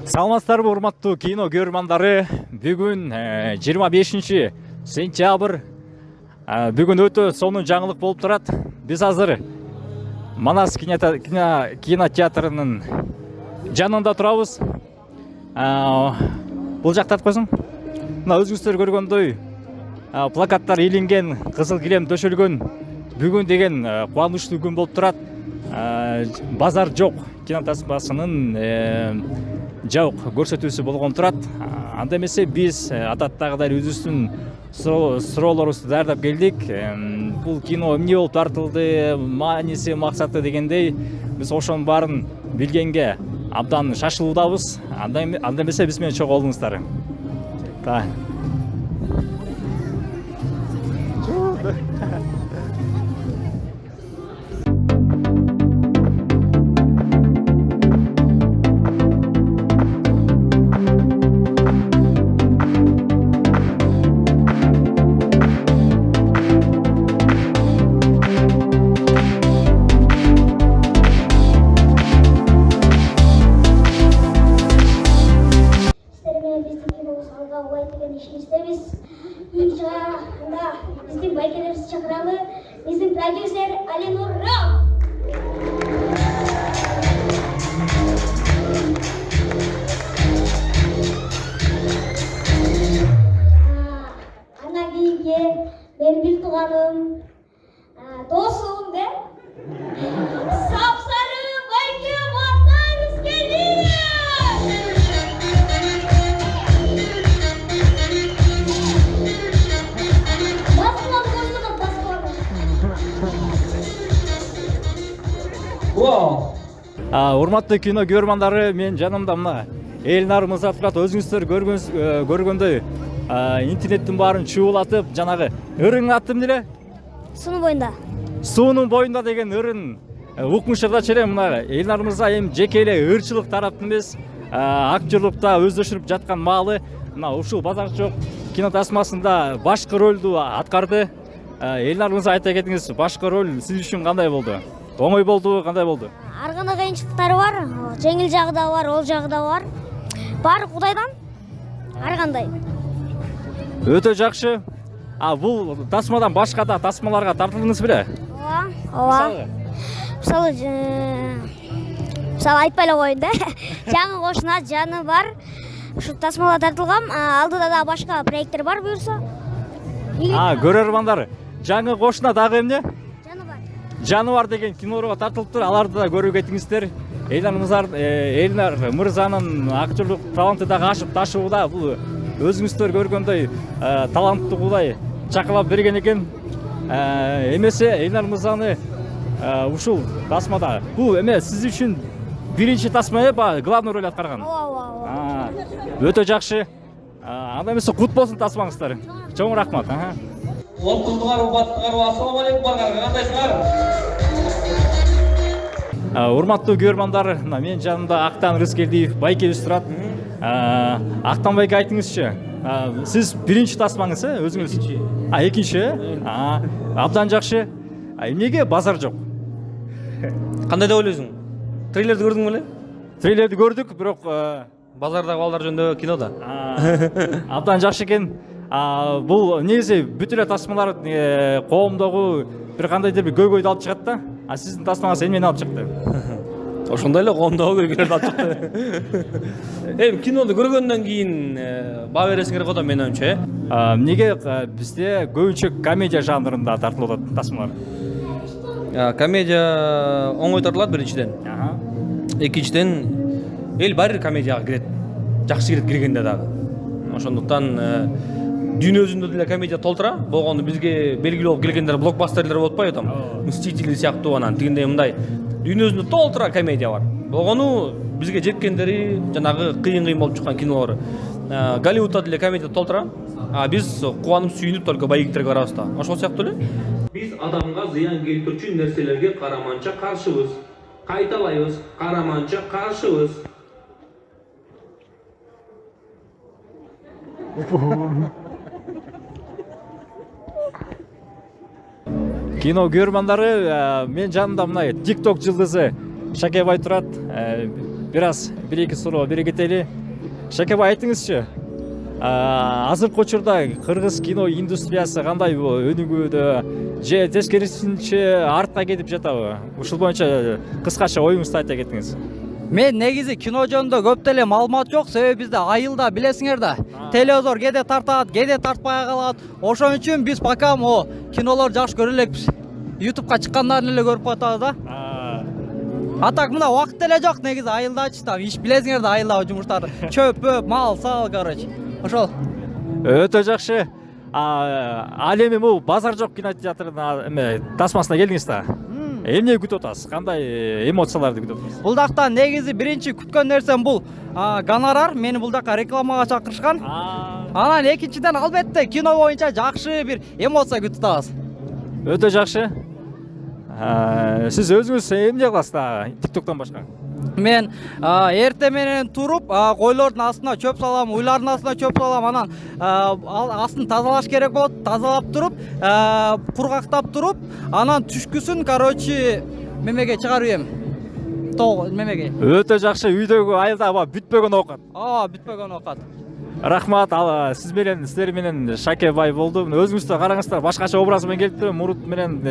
Саламатсыздарбы урматтуу кино көрөрмандары. Бүгүн 25 сентябрь. Бүгүн өтө сонун жаңылык болуп турат. Биз азыр Манас кинотеатрынын жанында турабыз. Бул жакта койсоң. Мына өзүңүздөр көргөндөй плакаттар илинген, кызыл килем төшөлгөн. Бүгүн деген кубанычтуу күн болуп турат. Базар жок кинотасмасынын жок көрсөтүүсү болгон турат. Анда эмесе биз адаттагыдай өзүбүздүн суроолорубузду даярдап келдик. Бул кино эмне болуп тартылды, мааниси, максаты дегендей биз ошонун баарын билгенге абдан шашылуудабыз. Анда эмесе биз менен чогуу болуңуздар. Биздин байкелерибизди чакыралы. Биздин продюсер Алинурра. Андан кийинки менин бир тууганым, досум де. Сапсары байке Мактар келди. Урматтуу кино көрөрмандары, мен жанымда мына Элнар мырза турат. Өзүңүздөр көргөндөй интернеттин баарын чуулатып, жанагы ырың аты эмне? Суунун боюнда. Суунун боюнда деген ырын укмушарда чейин мына Элнар мырза эми жеке эле ырчылык тараптын эмес, актерлукта өздөшүрүп жаткан маалы мына ушул Базар жок кинотасмасында башкы ролду аткарды. Элнар мырза айта кетиңиз, башкы роль сиз үчүн кандай болду? Оңой болдубу, кандай болду? Ар кандай кыйынчылыктары бар, жеңил жагы да бар, ол жагы да бар. Баары Кудайдан. Ар кандай. Өтө жакшы. Бул тасмадан башка да тасмаларга тартылдыңыз беле? Ооба. Мисалы айтпай эле коеюн да. Жаңы кошуна жаны бар. Ушу тасмалга тартылгам. Алдыда да башка проекттер бар буюрса. Көрөрмандар, жаңы кошуна дагы эмне? Жаны бар. Жаны бар деген кинолорго тартылыптыр. Аларды да көрүүгө кетиңиздер. Элнар мырзанын актерлук таланты дагы ашып ташууда. Бул өзүңүздөр көргөндөй таланттуу кудай чакалап берген экен. Эмесе Элнар мырзаны ушул тасмада бул эме сиз үчүн биринчи тасма главный роль аткарган. Ооба. Өтө жакшы. Анда эмесе кут болсун тасмаңыздар. Чоң рахмат. Олтундугар убаттыгар ассалам алейкум баргар. Кандайсыңар? Урматтуу көрөрмандар, мен жанымда Актан Рыскелдиев байкебиз турат. Актан байке, айтыңызчы, сиз биринчи тасмаңыз өзүңүз? Экинчи? Абдан жакшы. Эмнеге Базар жок? Кандай деп ойлойсуң? Трейлерди көрдүңбү беле? Трейлерди көрдүк, бирок Базардагы балдар жөнүндө кинода. Абдан жакшы экен. Бул негизи бүт эле тасмалар коомдогу бир кандайдыр бир көйгөйдү алып чыгат да. Сиздин тасмаңыз эмнени алып чыкты? Ошондой эле коомдогу көйгөйлөрдү алып чыкты. Эми киноду көргөндөн кийин баа бересиңер го да менин оюмча. Эмнеге бизде көбүнчө комедия жанрында тартылып атат тасмалар? Комедия оңой тартылат биринчиден. Экинчиден эл баары комедияга кирет. Жакшы кирет киргенде дагы. Ошондуктан дүйнө жүзүндө деле комедия толтура. Болгону бизге белгилүү болуп келгендер блокбастерлер болуп атпайбы там? Мстители сыяктуу анан тигиндей мындай дүйнө жүзүндө толтура комедия бар. Болгону бизге жеткендери жанагы кыйын болуп чыккан кинолор. Голливудда деле комедия толтура. Биз кубанып сүйүнүп только боевиктерге барабыз да. Ошол сыяктуу эле. Биз адамга зыян келтирүүчү нерселерге караманча каршыбыз. Кайталайбыз, караманча каршыбыз. Кино көрөрмандары, мен жанымда мына TikTok жылдызы Шакебай турат. бир аз бир эки суроого бере кетели. Шакебай, айтыңызчы, азыркы учурда кыргыз кино индустриясы кандай өнүгүүдө же тескерисинче артка кетип жатабы? Ушул боюнча кыскача оюңузду айта кетиңиз. Мен негизи кино жөнүндө көп деле маалымат жок, себеби бизде айылда билесиңер да, телевизор кээде тартат, кээде тартпай калат. Ошон үчүн биз пока могу кинолор жакшы көрө элекпиз. YouTubeга чыккандарын эле көрүп атабыз да. А так мына убакыт деле жок негизи айылдачы да, иш билесиңер да, айылдагы жумуштар. Чөп, мал, сал, короче. Ошол. Өтө жакшы. Ал эми бул базар жок кинотеатрына тасмасына келдиңиз да. Эмне күтүп атасыз? Кандай эмоцияларды күтүп атасыз? Бул жакта негизи биринчи күткөн нерсем бул гонорар. Мени бул жака рекламага чакырышкан. Анан экинчиден албетте кино боюнча жакшы бир эмоция күтүп атабыз. Өтө жакшы. Сиз өзүңүз эмне кыласыз да TikToктон башка? Мен эртең менен туруп, койлордун астына чөп салам, уйлардын астына чөп салам, анан астын тазалаш керек болот. Тазалап туруп, кургактап туруп, анан түшкүсүн, короче, мемеге чыгарып ийем. Мемеге. Өтө жакшы. Үйдөгү айылда бүтпөгөн оокат. Бүтпөгөн оокат. Рахмат. Сиздер менен Шакебай болду. Өзүңүз да караңыздар, башкача образ менен келиптир. Мурут менен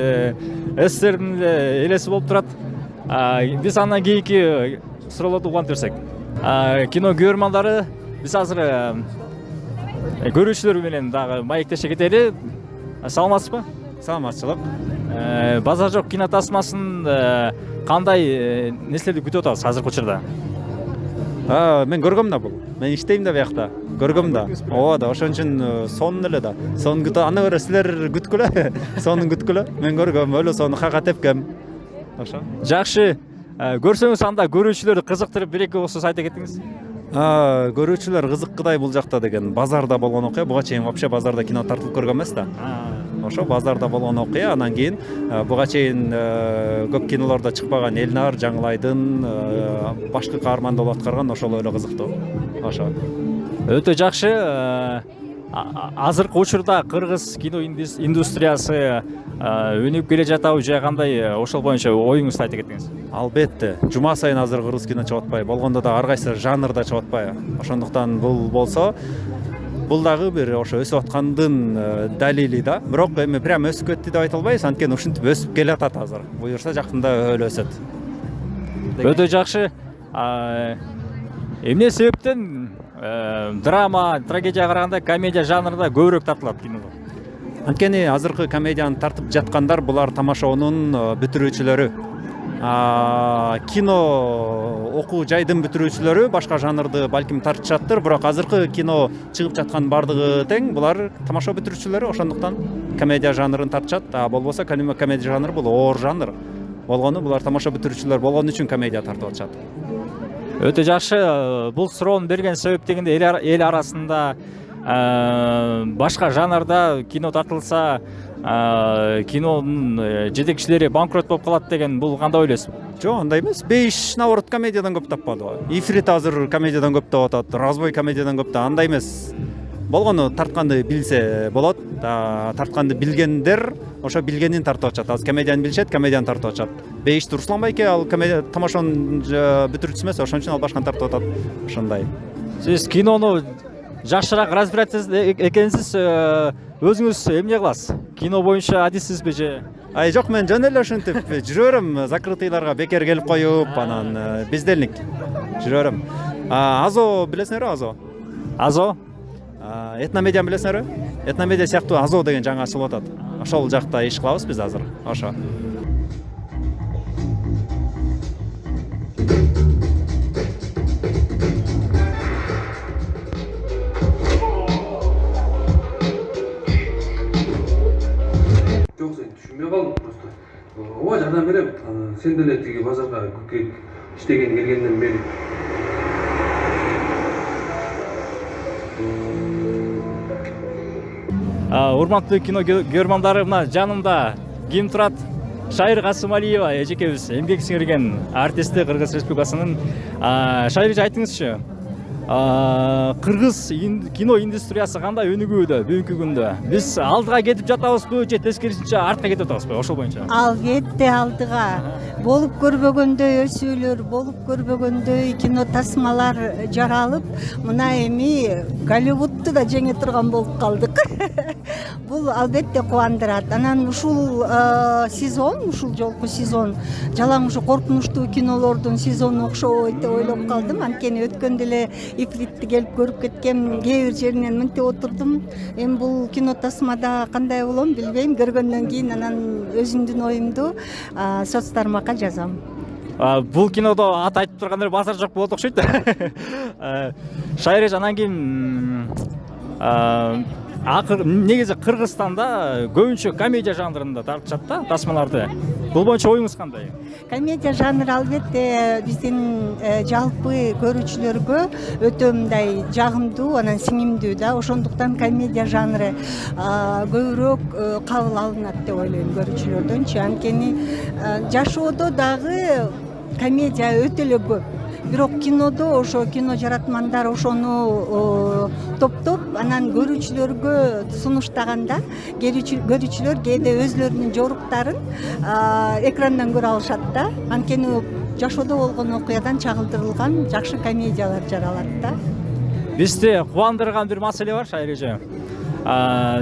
эстердин элеси болуп турат. Биз андан кийинки суроолорду улантып берсек. Кино көрөрмандары, биз азыр көрүүчүлөр менен дагы маектеше кетели. Саламатсызбы? Саламатчылык. Базар жок кино тасмасын кандай нерселерди күтүп атасыз азыркы учурда? Мен көргөм да бул. Мен иштейм да биякта. Көргөм да. Ооба да, ошон үчүн сонун эле да. Сонун күтө, аны көрө силер күткүлө. Сонун күткүлө. Мен көргөм, өлө сону кага тепкем. Ошо. Жакшы. Көрсөңүз анда көрүүчүлөрдү кызыктырып бир эки сөз айта кетиңиз. Көрүүчүлөр кызыккыдай бул жакта деген базарда болгон окуя. Буга чейин вообще базарда кино тартылып көргөн эмес да. Ошо базарда болгон окуя, анан кийин буга чейин көп кинолордо чыкпаган Элнар Жаңылайдын башкы каарманды болуп аткарган, ошол эле кызыктуу. Ошо. Өтө жакшы. Азыркы учурда кыргыз кино индустриясы өнүгүп келе жатабы же кандай? Ошол боюнча оюңузду айта кетиңиз. Албетте, жума сайын азыр кыргыз кино чыгып атпайбы? Болгондо да ар кайсы жанрда чыгып атпайбы? Ошондуктан бул болсо, бул дагы бир ошо өсүп аткандын далили да. Бирок эми прям өсүп кетти деп айта албайбыз, анткени ушинтип өсүп келе атат азыр. Буюрса жакында өлө өсөт. Өтө жакшы. Эмне себептен драма, трагедияга караганда комедия жанрында көбүрөөк тартылат кинолор? Анткени азыркы комедияны тартып жаткандар булар тамашоонун бүтүрүүчүлөрү. Кино окуу жайдын бүтүрүүчүлөрү башка жанрды балким тартышаттыр, бирок азыркы кино чыгып жаткан бардыгы тең булар тамашоо бүтүрүүчүлөрү, ошондуктан комедия жанрын тартышат. Болбосо комедия жанры бул оор жанр болгону, булар тамашоо бүтүрүүчүлөр болгон үчүн комедия тартып атышат. Өтө жакшы. Бул суроону берген себеп дегенде эл арасында башка жанрда кино тартылса, кинонун жетекчилери банкрот болуп калат деген, бул кандай ойлойсуз? Жок, андай эмес. Бейиш наоборот комедиядан көп таппадыбы? Ифрит азыр комедиядан көп таап атат, разбой комедиядан көп таап. Андай эмес. Болгону тартканды билсе болот. Тартканды билгендер ошо билгенин тартып атышат. Азыр комедияны билишет, комедияны тартып атышат. Бейишти Руслан байке ал комедия тамашонун бүтүрүүчүсү эмес, ошон үчүн ал башканы тартып атат. Ошондой. Сиз кинону жакшыраак разбирать экенсиз, өзүңүз эмне кыласыз? Кино боюнча адиссизби же? Жок, мен жөн эле ушинтип жүрө берем, закрытыйларга бекер келип коюп, анан бездельник жүрө берем. Азо билесиңерби, Азо? Азо? Этномедиа билесиңерби? Этномедиа сыяктуу Азо деген жаңы ачылып атат. Ошол жакта иш кылабыз биз азыр. Ошо. Жок, сен түшүнбөй калдым просто. Ооба, жардам берем. Сен деле тиги базарга көкөк иштеген келгенден бери. Урматтуу кино көрөрмандары, мына жанымда ким турат? Шайыр Касымалиева эжекебиз, эмгек сиңирген артисти Кыргыз Республикасынын. Шайыр, айтыңызчы, кыргыз кино индустриясы кандай өнүгүүдө бүгүнкү күндө? Биз алдыга кетип жатабызбы же тескерисинче артка кетип атабызбы ошол боюнча? Албетте алдыга. Болуп көрбөгөндөй өсүүлөр, болуп көрбөгөндөй кино тасмалар жаралып, мына эми Голливудту да жеңе турган болуп калдык. Бул албетте кубандырат. Анан ушул сезон, ушул жолку сезон жалаң ушу коркунучтуу кинолордун сезону окшобойт деп ойлоп калдым. Анткени өткөндө эле Ифритти келип көрүп кеткем, кээ бир жеринен мынтип отурдум. Эми бул кино тасмада кандай болом билбейм. Көргөндөн кийин анан өзүмдүн оюмду соц тармакка жазам. Бул кинодо ат айтып тургандай базар жок болот окшойт. Шайреж, анан кийин негизи Кыргызстанда көбүнчө комедия жанрында тартышат да тасмаларды. Бул боюнча оюңуз кандай? Комедия жанры албетте биздин жалпы көрүүчүлөргө өтө мындай жагымдуу, анан сиңимдүү да. Ошондуктан комедия жанры көбүрөөк кабыл алынат деп ойлойм көрүүчүлөрдөнчү. Анткени жашоодо дагы комедия өтө эле көп. Бирок кинодо ошо кино жаратмандар ошону топтоп анан көрүүчүлөргө сунуштаганда көрүүчүлөр кээде өзлөрүнүн жоруктарын экрандан көрө алышат да. Анткени жашоодо болгон окуядан чагылдырылган жакшы комедиялар жаралат да. Бизди кубандырган бир маселе бар, Шайреже.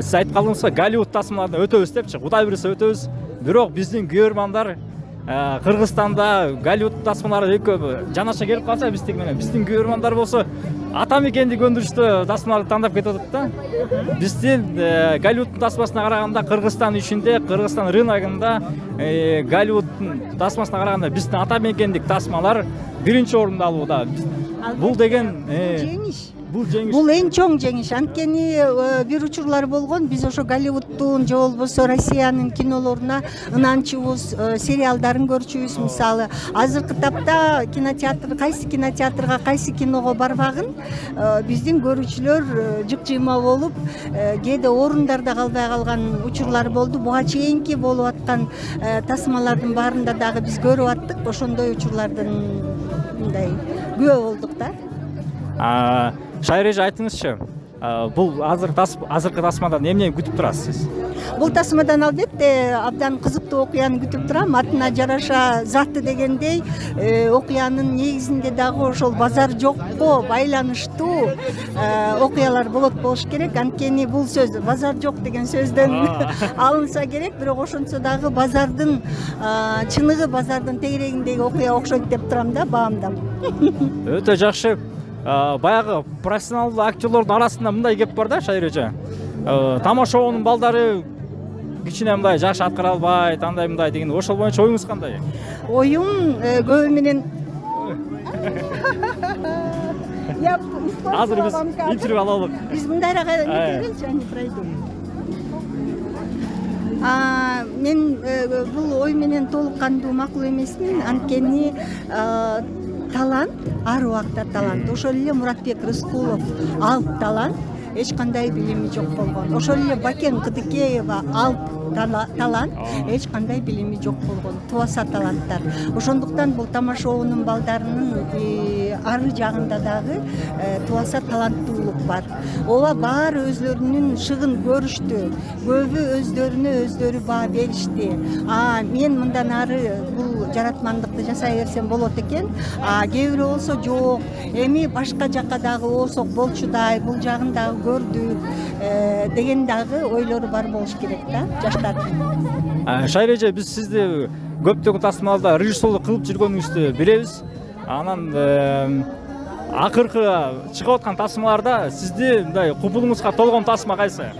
Сиз айтып калдыңыз го, Голливуд тасмаларына өтөбүз депчи, Кудай буйруса өтөбүз. Бирок биздин көрөрмандар Кыргызстанда Голливуд тасмалары экөө жанаша келип калса биздики менен, биздин көрөрмандар болсо ата мекенди көндүрүштө тасмаларды тандап кетип атат да. Биздин Голливудтун тасмасына караганда Кыргызстан ичинде, Кыргызстан рыногунда Голливудтун тасмасына караганда биздин ата мекендик тасмалар биринчи орунду алууда. Бул деген жеңиш. Бул жеңиш. Бул эң чоң жеңиш. Анткени бир учурлар болгон, биз ошо Голливудтун же болбосо Россиянын кинолоруна ынанчыбыз, сериалдарын көрчүбүз. Мисалы, азыркы тапта кайсы кинотеатрга, кайсы киного барбагын биздин көрүүчүлөр жык-жыйма болуп, кээде орундарда калбай калган учурлар болду. Буга чейинки болуп аткан тасмалардын баарында дагы биз көрүп аттык. Ошондой учурлардын мындай күбө болдук да. Шайреж, айтыңызчы, бул азыркы тасмадан эмнени күтүп турасыз сиз? Бул тасмадан албетте абдан кызыктуу окуяны күтүп турам. Атына жараша заты дегендей, окуянын негизинде дагы ошол базар жокко байланыштуу окуялар болуш керек. Анткени бул сөз базар жок деген сөздөн алынса керек, бирок ошончо дагы базардын чыныгы, базардын тегерегиндеги окуя окшойт деп турам да, баамдап. Өтө жакшы. Баягы профессионалдуу актерлордун арасында мындай кеп бар да, Шайреже. Тамашоонун балдары кичине мындай жакшы аткара албайт, андай мындай деген. Ошол боюнча оюңуз кандай? Оюм көбү менен Азыр биз интервью алалык. Биз мындайраак кетеличи, ани пройду. Мен бул ой менен толук кандуу макул эмесмин. Анткени талант ар убакта талант. Ошол эле Муратбек Рыскулов алп талант, эч кандай билими жок болгон. Ошол эле Бакен Кыдыкеева алп талант, эч кандай билими жок болгон. Туаса таланттар. Ошондуктан бул тамашоонун балдарынын ары жагында дагы туаса таланттуулук бар. Ооба баары өзлөрүнүн шыгын көрүштү. Көбү өздөрүнө өздөрү баа беришти. Мен мындан ары бул жаратмандыкты жасай берсем болот экен. Кээ бирөө болсо жок. Эми башка жакка дагы оосок болчудай, бул жагын дагы көрдүк деген дагы ойлору бар болуш керек да, жаштардын. Шайреже, биз сизди көптөгөн тасмалда режиссерлук кылып жүргөнүңүздү билебиз. Анан акыркы чыгып аткан тасмаларда сизди мындай купулуңузга толгон тасма кайсы?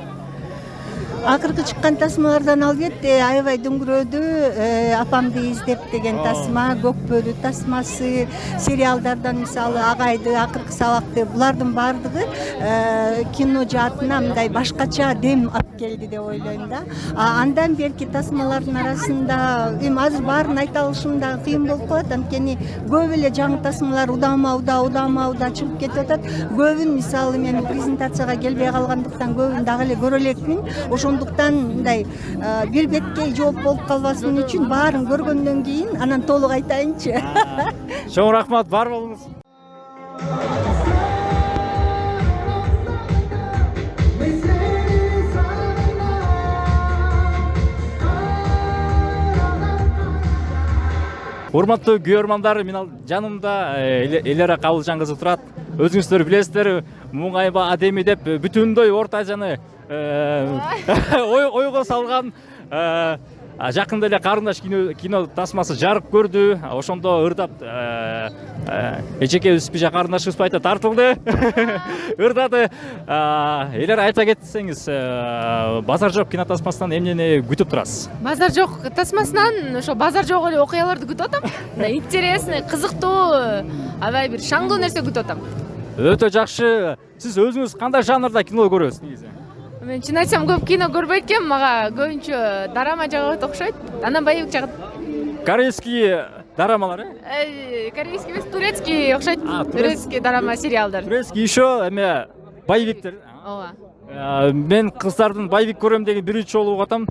Акыркы чыккан тасмалардан албетте Аябай Дүңгүрөөдө Апамды издеп деген тасма, Көкбөрү тасмасы, сериалдардан мисалы Агайды, Акыркы сабакты, булардын баардыгы кино жаатына мындай башкача дем алып келди деп ойлойм да. Андан берки тасмалардын арасында эми азыр баарын айта алышым да кыйын болуп калат. Анткени көп эле жаңы тасмалар удама чыгып кетип атат. Көбүн мисалы мен презентацияга келбей калгандыктан көбүн дагы эле көрө элекмин. Ошондуктан мындай бир беткей жооп болуп калбасын үчүн баарын көргөндөн кийин анан толук айтайынчы. Чоң рахмат, бар болуңуз. урматтуу көрөрмандар, мен жанымда Элера Кабылжан кызы турат. Өзүңүздөр билесиздер, муңайба адеми деп бүтүндөй Орто Азияны ойго салган жакында эле Карындаш кино тасмасы жарык көрдү. Ошондо ырдап эчеке Үспүжа Карындашыбыз пайта тартылды. Ырдады. Элер айта кетсеңиз, Базар жок кино тасмасынан эмнени күтүп турасыз? Базар жок тасмасынан ошо базар жок эле окуяларды күтүп атам. Интересный, кызыктуу, аябай бир шаңдуу нерсе күтүп атам. Өтө жакшы. Сиз өзүңүз кандай жанрда кино көрөсүз негизи? Мен чын айтсам көп кино көрбөйт экенмин, мага көбүнчө драма жагат окшойт. Анан боевик жагат. Корейский дорамалар, Корейский эмес, турецкий окшойт. Турецкий драма сериалдар. Турецкий еще эме боевиктер. Ооба. Мен кыздардын боевик көрөм деген биринчи жолу угуп атам.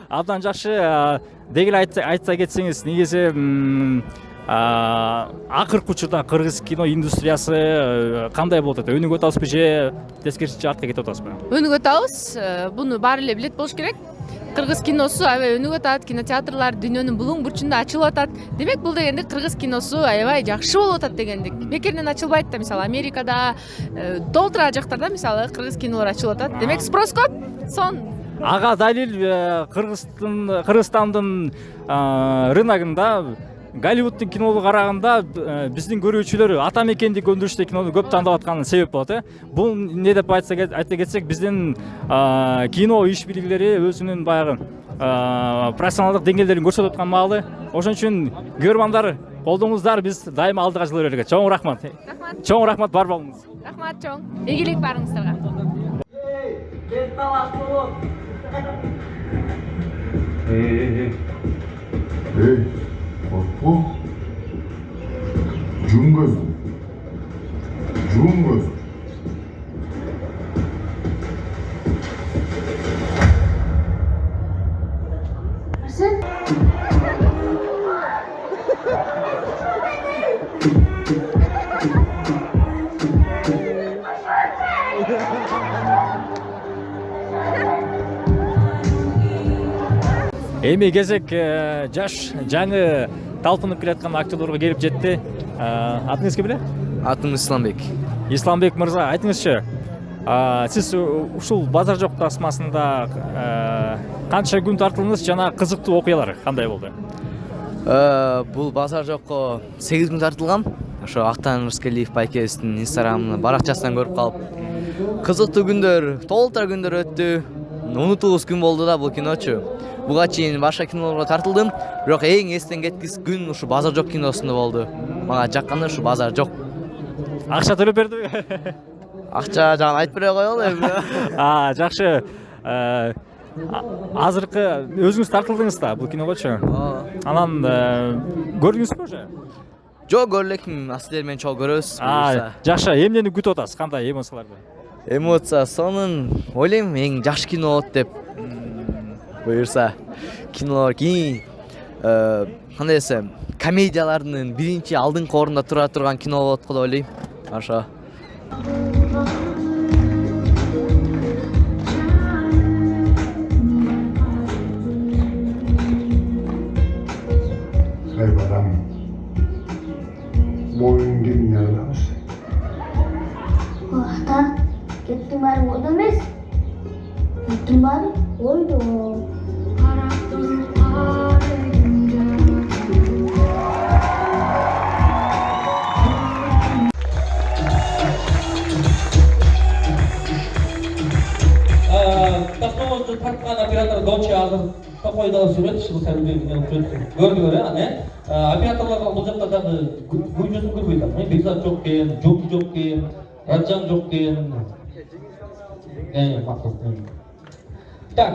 Абдан жакшы. Дегеле айтса кетсеңиз, негизи акыркы учурда кыргыз кино индустриясы кандай болуп атат? Өнүгүп атабызбы же тескерисинче артка кетип атабызбы? Өнүгүп атабыз. Буну баары эле билет болуш керек. Кыргыз киносу аябай өнүгүп атат, кинотеатрлар дүйнөнүн булуң бурчунда ачылып атат. Демек бул дегенде кыргыз киносу аябай жакшы болуп атат дегендик. Бекеринен ачылбайт да, мисалы Америкада, толтура жактарда мисалы кыргыз кинолор ачылып атат. Демек спрос көп. Ага далил Кыргызстандын рыногунда Голливудтун кинолу караганда биздин көрүүчүлөр ата мекендик өндүрүштө кинону көп тандап атканы себеп болот. Бул эмне деп айта кетсек, биздин кино иш бийликтери өзүнүн баягы профессионалдык деңгээлдерин көрсөтүп аткан маалы. Ошон үчүн көрөрмандар, колдоңуздар, биз дайыма алдыга жылы берелик. Чоң рахмат. Чоң рахмат, бар болуңуз. Рахмат чоң. Ийгилик барыңыздарга. Korkma. Cum gözüm. Cum gözüm. Эми кезек жаш жаңы талпынып келаткан актерлорго келип жетти. Атыңыз ким эле? Атым Исламбек. Исламбек мырза, айтыңызчы, сиз ушул Базар жок тасмасында канча күн тартылдыңыз жана кызыктуу окуялар кандай болду? Бул Базар жокко 8 күн тартылгам. Ошо Актан Рыскелиев байкебиздин инстаграмын баракчасынан көрүп калып, кызыктуу күндөр, толтура күндөр өттү. Унутулгус күн болду да бул киночу. Буга чейин башка кинолорго тартылдым, бирок эң эстен кеткис күн ушу Базар жок киносунда болду. Мага жакканы ушу Базар жок. Акча төлөп бердиби? Акча жагын айтып бере коелу эми. Жакшы. Азыркы өзүңүз тартылдыңыз да бул киногочу. Анан көрдүңүзбү уже? Жок, көрө элекмин. Асылер менен чогуу көрөбүз. Жакшы, эмнени күтүп атасыз? Кандай эмоцияларды? Эмоция сонун ойлойм эң жакшы кино болот деп. Буюрса, кинолор кийин кандай десем, комедиялардын биринчи алдыңкы орунда тура турган кино болот го деп ойлойм. Ошо. Haybaram. Boyun gibi nerede? Ata, kettim bari oyda emas. Kettim bari oyda. Tasmamızda tartkan operator Dolce hazır Tokoy'da süreç bu serüveni gördüler yani. Operatorlar bu jakta da gücüsü görmüyor. Ne Bekzat çok ken, Joki çok ken, Rajan çok ken. Maksud. Так,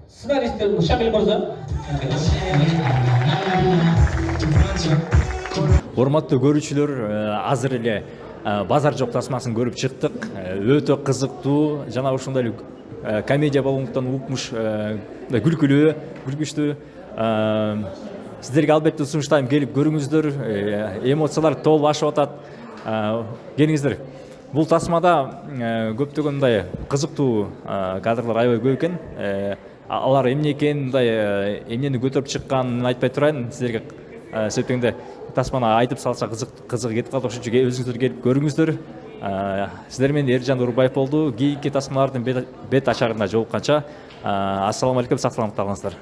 сценаристтер Шамил мырза. Урматтуу көрүүчүлөр, азыр эле Базар жок тасмасын көрүп чыктык. Өтө кызыктуу жана ушундай комедия болгондуктан укмуш, күлкүлүү, күлгүчтүү. Сиздерге албетте сунуштайм, келип көрүңүздөр. Эмоциялар толуп ашып атат. Келиңиздер. Бул тасмада көптөгөн мындай кызыктуу кадрлар аябай көп экен. алар эмне экенин мындай эмнени көтөрүп чыкканын айтпай турайын силерге сөйтөңдө тасманы айтып салса кызык кетип калат ошон үчүн өзүңүздөр келип көрүңүздөр. Сиздер менен Эржан Урбаев болду. Кийинки тасмалардын бет ачарында жолукканча ассаламу алейкум, сак саламатта калыңыздар.